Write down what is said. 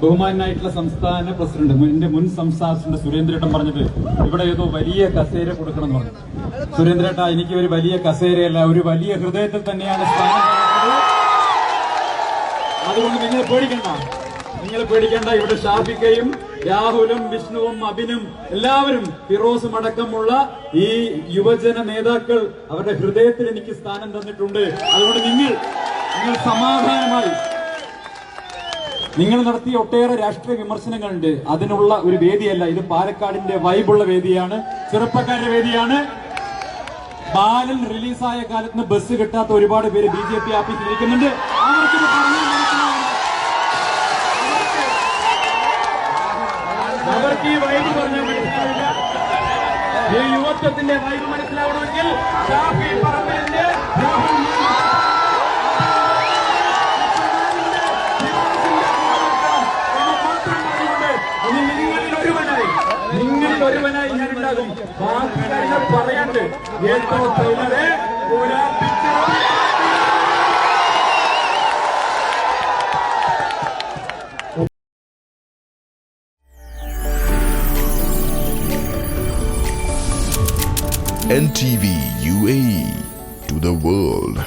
ബഹുമാനായിട്ടുള്ള സംസ്ഥാന പ്രസിഡന്റ്, എന്റെ മുൻ സംസ്ഥാന പ്രസിഡന്റ് സുരേന്ദ്രേട്ടൻ പറഞ്ഞത് ഇവിടെ ഏതോ വലിയ കസേര കൊടുക്കണം എന്ന് പറഞ്ഞു. സുരേന്ദ്രേട്ട, എനിക്ക് ഒരു വലിയ കസേരയല്ല, ഒരു വലിയ ഹൃദയത്തിൽ തന്നെയാണ് സ്ഥാനം. അതുകൊണ്ട് നിങ്ങൾ പേടിക്കണ്ട. ഇവിടെ ഷാഫിക്കയും രാഹുലും വിഷ്ണുവും അബിനും എല്ലാവരും ഫിറോസും അടക്കമുള്ള ഈ യുവജന നേതാക്കൾ അവരുടെ ഹൃദയത്തിൽ എനിക്ക് സ്ഥാനം തന്നിട്ടുണ്ട്. അതുകൊണ്ട് നിങ്ങൾ സമാധാനമായി, നിങ്ങൾ നടത്തിയ ഒട്ടേറെ രാഷ്ട്രീയ വിമർശനങ്ങളുണ്ട്, അതിനുള്ള ഒരു വേദിയല്ല ഇത്. പാലക്കാടിന്റെ വൈബുള്ള വേദിയാണ്, ചെറുപ്പക്കാരുടെ വേദിയാണ്. ബാലൻ റിലീസായ കാലത്ത് ബസ് കിട്ടാത്ത ഒരുപാട് പേര് BJP ആഫീസിൽ ഇരിക്കുന്നുണ്ട്. അവർക്ക് ഈ വൈബ് പറഞ്ഞാൽ മനസ്സിലാവില്ല. ഈ യുവത്വത്തിന്റെ വൈബ് മനസ്സിലാവണമെങ്കിൽ ഷാഫി പറമ്പിലിന്റെ നിങ്ങളിൽ ഒരുവനായി ഞാൻ ഉണ്ടാകും. ബാക്കി കാര്യങ്ങൾ പറയാണ്ട് ഏറ്റവും ട്രെയിലറെ NTV UAE to the world.